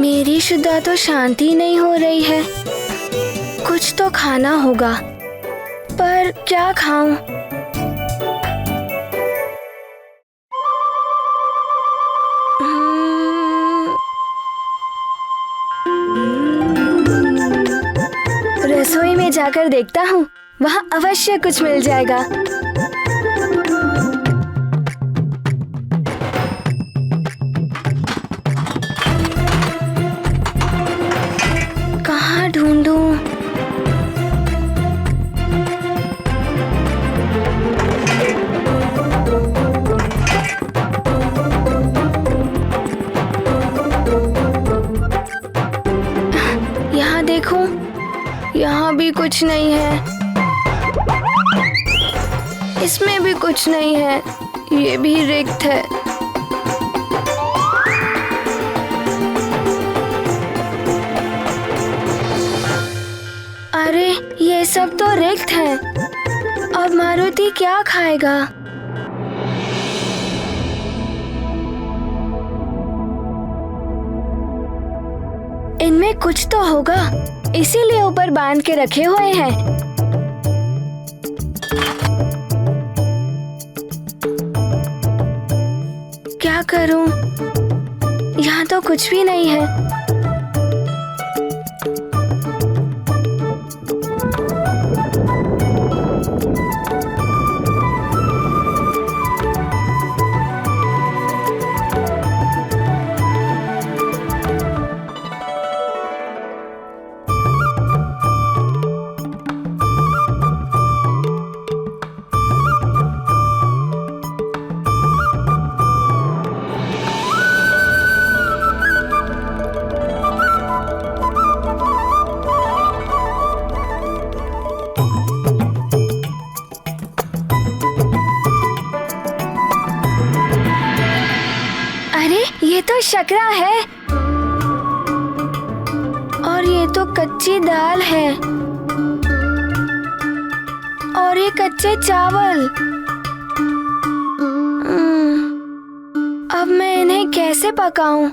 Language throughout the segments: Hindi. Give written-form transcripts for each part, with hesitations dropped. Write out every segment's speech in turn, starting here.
मेरी शुदा तो शांति नहीं हो रही है। कुछ तो खाना होगा, पर क्या खाऊं? रसोई में जाकर देखता हूँ, वहाँ अवश्य कुछ मिल जाएगा। कहाँ ढूंढूं? यहाँ देखूं, यहाँ भी कुछ नहीं है। इसमें भी कुछ नहीं है, ये भी रिक्त है। अरे ये सब तो रिक्त है। अब मारुति क्या खाएगा? इनमें कुछ तो होगा, इसीलिए ऊपर बांध के रखे हुए हैं। क्या करूं? यहाँ तो कुछ भी नहीं है। ये तो शकरा है और ये तो कच्ची दाल है और ये कच्चे चावल। अब मैं इन्हें कैसे पकाऊं?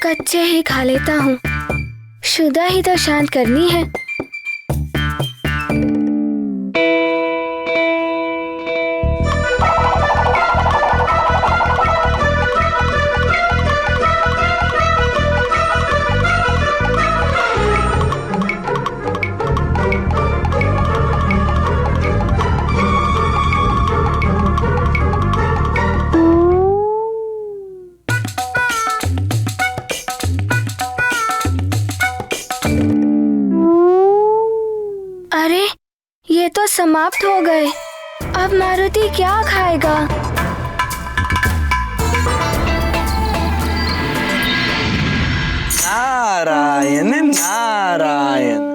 कच्चे ही खा लेता हूँ, शुदा ही तो शांत करनी है। अरे ये तो समाप्त हो गए। अब मारुति क्या खाएगा? नारायण नारायण।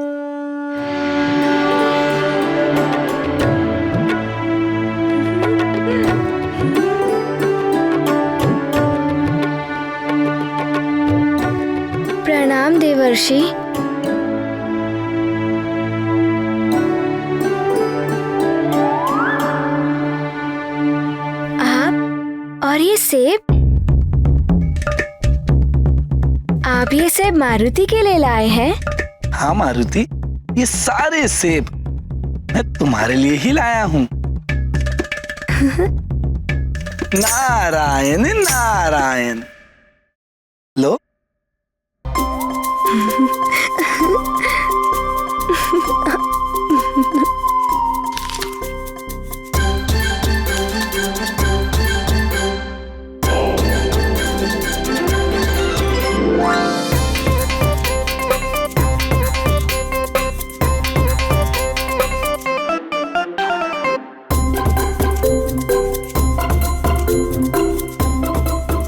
प्रणाम देवर्षि। और ये सेब? आप ये सेब मारुति के लिए लाए हैं? हाँ मारुति, ये सारे सेब मैं तुम्हारे लिए ही लाया हूँ। नारायण नारायण। लो।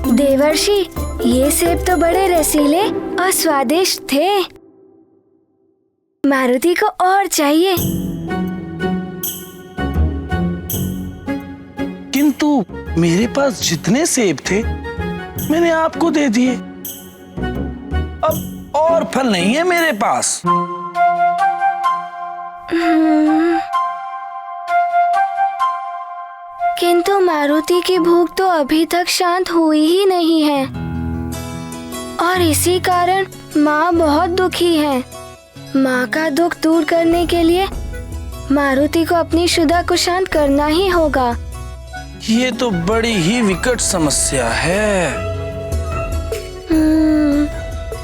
देवर्षि, ये सेब तो बड़े रसीले और स्वादिष्ट थे। मारुति को और चाहिए। किंतु मेरे पास जितने सेब थे मैंने आपको दे दिए। अब और फल नहीं है मेरे पास। किंतु मारुति की भूख तो अभी तक शांत हुई ही नहीं है और इसी कारण माँ बहुत दुखी है। माँ का दुख दूर करने के लिए मारुति को अपनी शुदा को शांत करना ही होगा। ये तो बड़ी ही विकट समस्या है।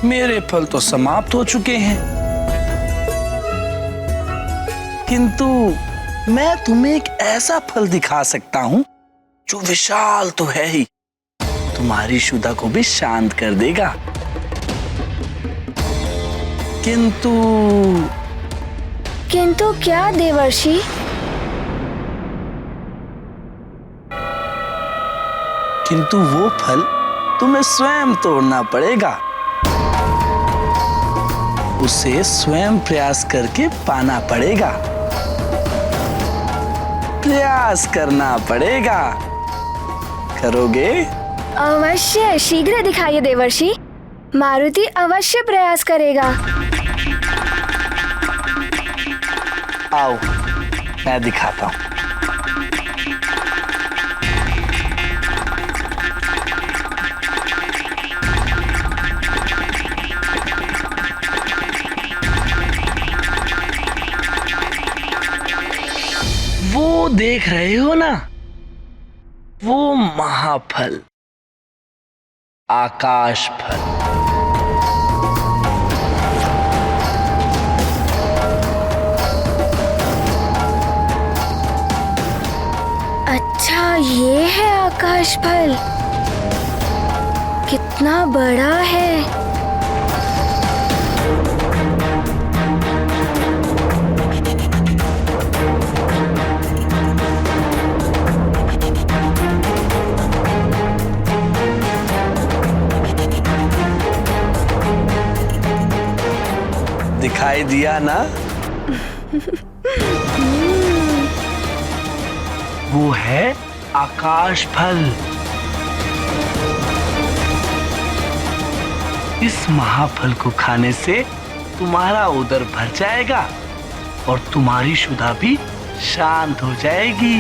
मेरे फल तो समाप्त हो चुके हैं, किंतु मैं तुम्हें एक ऐसा फल दिखा सकता हूँ जो विशाल तो है ही, तुम्हारी शुदा को भी शांत कर देगा। किंतु क्या देवर्षि? किंतु वो फल तुम्हें स्वयं तोड़ना पड़ेगा, उसे स्वयं प्रयास करके पाना पड़ेगा, प्रयास करना पड़ेगा। करोगे? अवश्य, शीघ्र दिखाइए देवर्षि। मारुति अवश्य प्रयास करेगा। आओ, मैं दिखाता हूँ। वो देख रहे हो ना, वो महाफल, आकाश फल। अच्छा, ये है आकाश फल। कितना बड़ा है। दिखाई दिया ना? वो है आकाश फल। इस महाफल को खाने से तुम्हारा उदर भर जाएगा और तुम्हारी शुदा भी शांत हो जाएगी।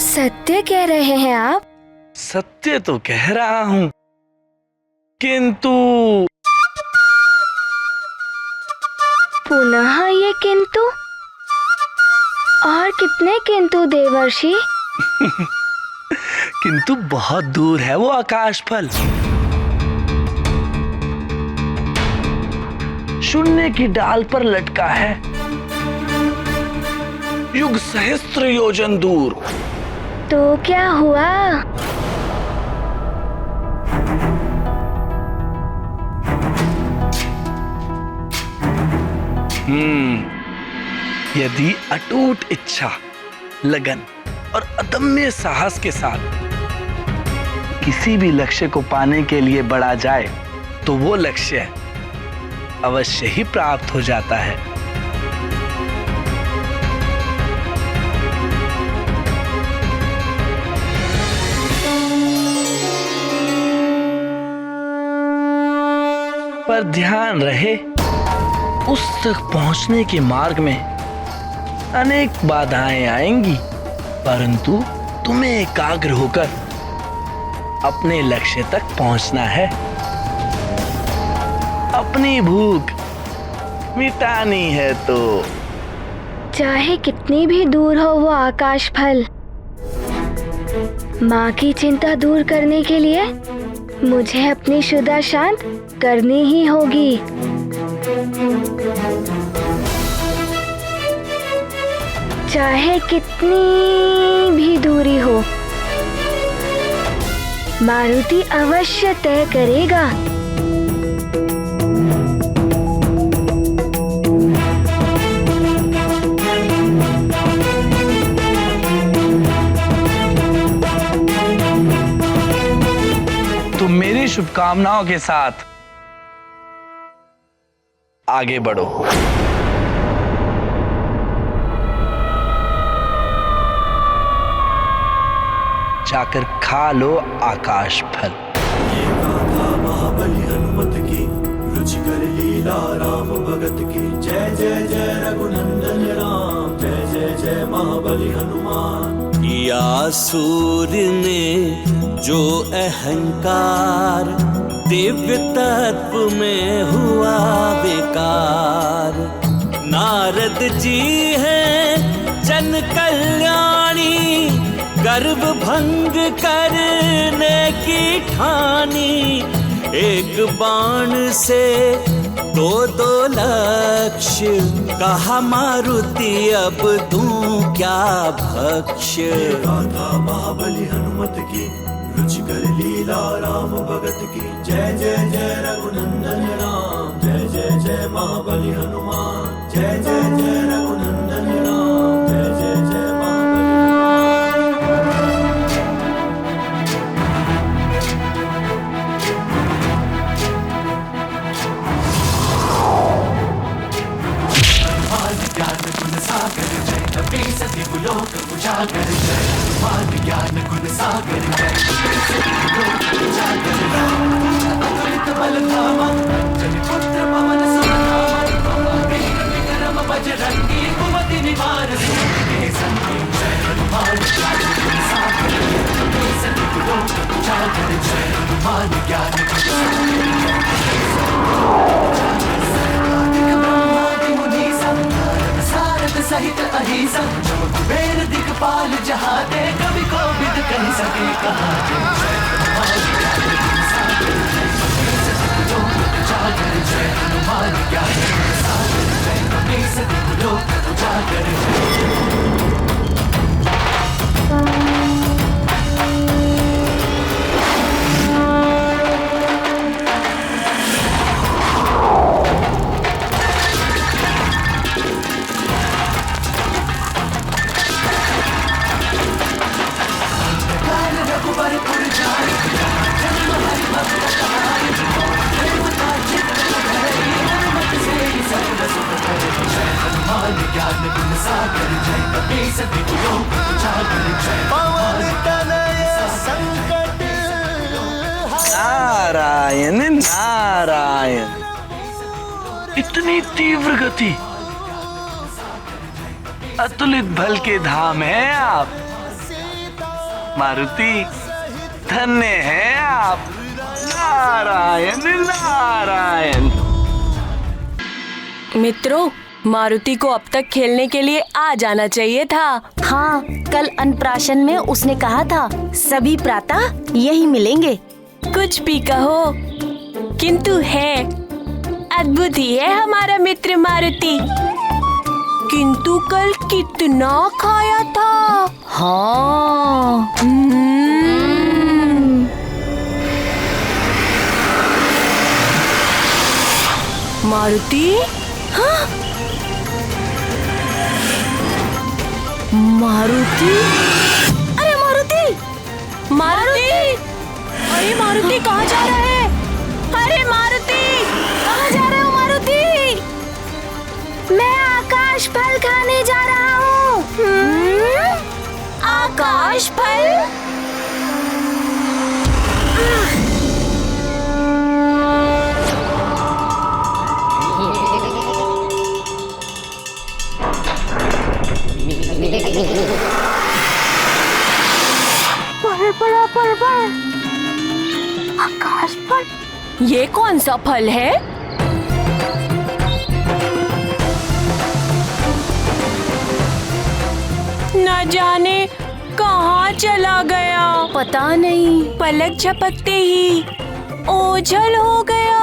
सत्य कह रहे हैं आप? सत्य तो कह रहा हूं, किंतु पुनः ये किंतु? और कितने किंतु देवर्षि? किंतु बहुत दूर है वो आकाश फल। शून्य की डाल पर लटका है, युग सहस्त्र योजन दूर। तो क्या हुआ? यदि अटूट इच्छा, लगन और अदम्य साहस के साथ किसी भी लक्ष्य को पाने के लिए बढ़ा जाए तो वो लक्ष्य अवश्य ही प्राप्त हो जाता है। पर ध्यान रहे, उस तक पहुंचने के मार्ग में अनेक बाधाएं आएंगी, परंतु तुम्हें एकाग्र होकर अपने लक्ष्य तक पहुंचना है। अपनी भूख मिटानी है तो चाहे कितनी भी दूर हो वो आकाश फल, माँ की चिंता दूर करने के लिए मुझे अपनी शुदा शांत करनी ही होगी। चाहे कितनी भी दूरी हो, मारुति अवश्य तय करेगा। तुम मेरी शुभकामनाओं के साथ आगे बढ़ो। जाकर खा लो आकाश फल। ये गाथा महाबली हनुमत की रुचिकर लीला। लीला राम भगत की जय जय जय रघुनंदन राम जय जय जय महाबली हनुमान। या सूर्य ने जो अहंकार दिव्य तत्व में हुआ बेकार। नारद जी हैं जन कल्याणी गर्व भंग करने की ठानी। एक बाण से दो लक्ष्य कहा मारुति अब दूं क्या भक्ष्य। गाथा महाबली हनुमत की रुचिकर लीला राम भगत की जय जय जय रघुनंदन राम जय जय जय महाबली हनुमान जय जय जय रघुनंदन राम जय जय जय महाबली। ज्ञान गुण सागर जय कपी सति लोक उजागर जय मान ज्ञान गुण सागर जय अतुलित बल धामा जन पुत्र पवन सुधामा वीर विक्रम बजरंगी कुमति निवार संगी जय हनुमान ज्ञान गुण सागर कपी सति लोक उजागर जय मान ज्ञान गुण सहित अहिंसा कुबेर दिखपाल जहाँ दे कभी को विद कह सके कहा जय हनुमान ज्ञान सागर जय कपीस लोक उजागर नारायण नारायण। इतनी तीव्र गति, अतुलित बल के धाम हैं आप मारुति, धन्य हैं आप। नारायण नारायण। मित्रों, मारुति को अब तक खेलने के लिए आ जाना चाहिए था। हाँ, कल अन्नप्राशन में उसने कहा था सभी प्रातः यही मिलेंगे। कुछ भी कहो, किंतु है अद्भुत ही है हमारा मित्र मारुति। किंतु कल कितना खाया था। हाँ। मारुति, हाँ? मारुति, अरे मारुति, मारुति, अरे मारुति कहाँ जा रहा है? अरे मारुति, कहाँ जा रहे हो मारुति? मैं आकाश फल खाने जा रहा हूँ। आकाश फल? बड़ा पर्वत, आकाश फल। ये कौन सा फल है? न जाने कहाँ चला गया। पता नहीं, पलक झपकते ही ओझल हो गया।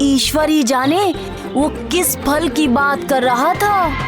ईश्वर ही जाने वो किस फल की बात कर रहा था।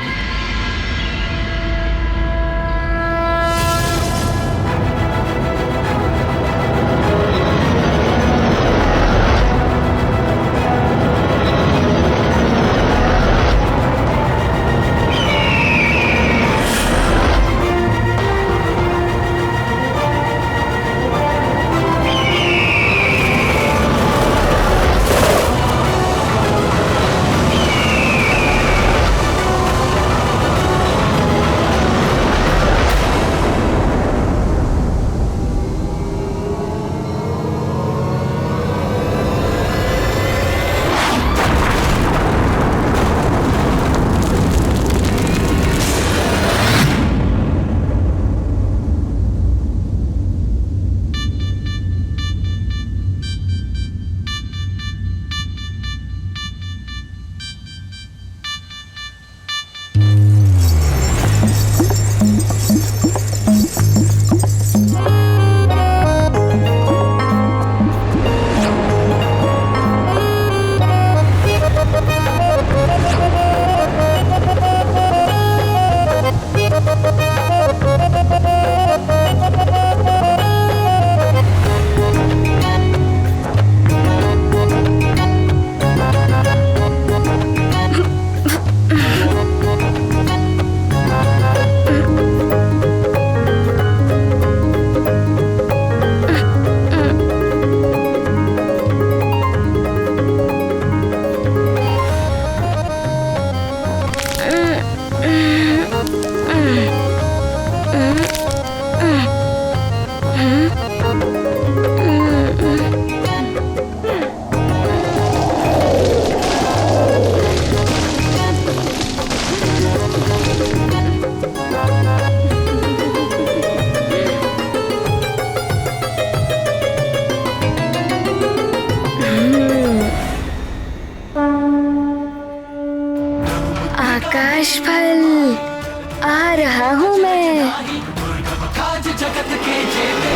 जग के जेते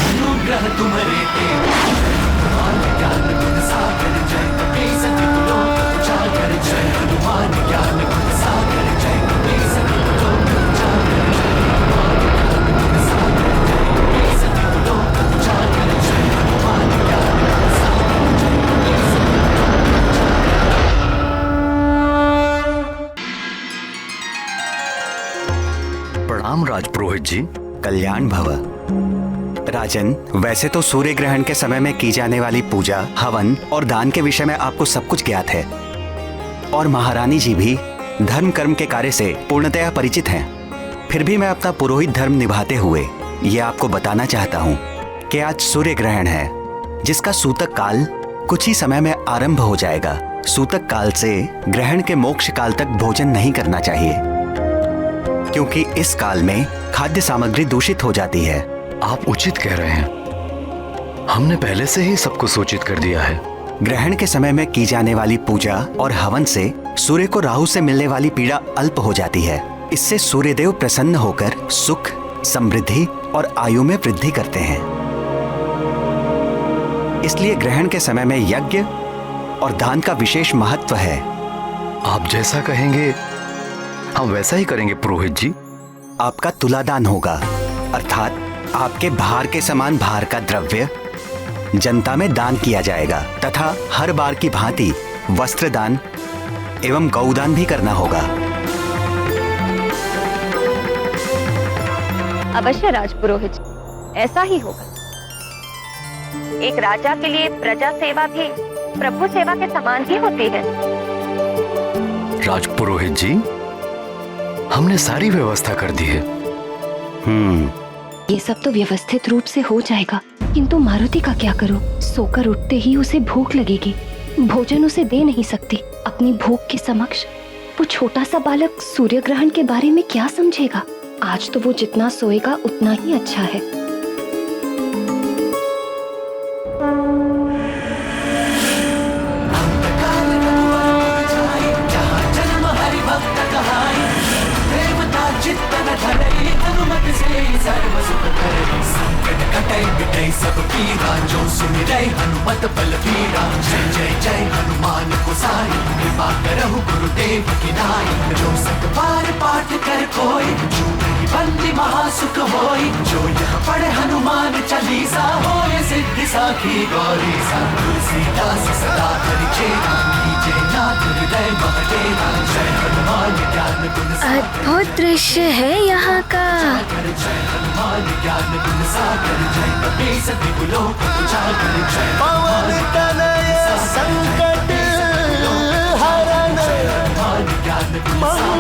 अनुग्रह तुम रेते हनुमान ज्ञान गुण सागर जय कपी सती लोक उजागर जय हनुमान ज्ञान गुण सागर जय कपी सती लोक उजागर जय हनुमान ज्ञान गुण सागर जय कपी सती लोक उजागर जय हनुमान ज्ञान गुण सागर जय कपी सती प्रणाम राजपुरोहित जी। कल्याण भव। राजन, वैसे तो सूर्य ग्रहण के समय में की जाने वाली पूजा, हवन और दान के विषय में आपको सब कुछ ज्ञात है और महारानी जी भी धर्म कर्म के कार्य से पूर्णतया परिचित हैं। फिर भी मैं अपना पुरोहित धर्म निभाते हुए ये आपको बताना चाहता हूँ कि आज सूर्य ग्रहण है, जिसका सूतक काल कुछ ही समय में आरंभ हो जाएगा। सूतक काल से ग्रहण के मोक्ष काल तक भोजन नहीं करना चाहिए, क्योंकि इस काल में खाद्य सामग्री दूषित हो जाती है। आप उचित कह रहे हैं, हमने पहले से ही सबको सूचित कर दिया है। ग्रहण के समय में की जाने वाली पूजा और हवन से सूर्य को राहु से मिलने वाली पीड़ा अल्प हो जाती है। इससे सूर्यदेव प्रसन्न होकर सुख, समृद्धि और आयु में वृद्धि करते हैं। इसलिए ग्रहण के समय में यज्ञ और दान का विशेष महत्व है। आप जैसा कहेंगे हम वैसा ही करेंगे पुरोहित जी। आपका तुलादान होगा, अर्थात आपके भार के समान भार का द्रव्य जनता में दान किया जाएगा तथा हर बार की भांति वस्त्र दान एवं गौदान भी करना होगा। अवश्य राजपुरोहित जी, ऐसा ही होगा। एक राजा के लिए प्रजा सेवा भी प्रभु सेवा के समान ही होती है। राजपुरोहित जी, हमने सारी व्यवस्था कर दी है। ये सब तो व्यवस्थित रूप से हो जाएगा, किंतु मारुति का क्या करूं? सोकर उठते ही उसे भूख लगेगी, भोजन उसे दे नहीं सकती। अपनी भूख के समक्ष वो छोटा सा बालक सूर्य ग्रहण के बारे में क्या समझेगा? आज तो वो जितना सोएगा उतना ही अच्छा है। हनुमत बल बीरा जय जय जय हनुमान गोसाई कृपा करहु गुरुदेव की नाई जो सत बार पाठ कर कोई जो नहीं बंदी महासुख होई जो यह पढ़े हनुमान चालीसा होए सिद्धि साखी गौरी सा तुलसीदास सदा हरि चेरा कीजे नाथ हृदय महडेरा जय हनुमान ज्ञान गुण अद्भुत दृश्य है यहाँ का। जय हनुमान ज्ञान गुण सागर जय कपी सती लोक उजागर जय पवन तनय संकट हरण ज्ञान गुण सागर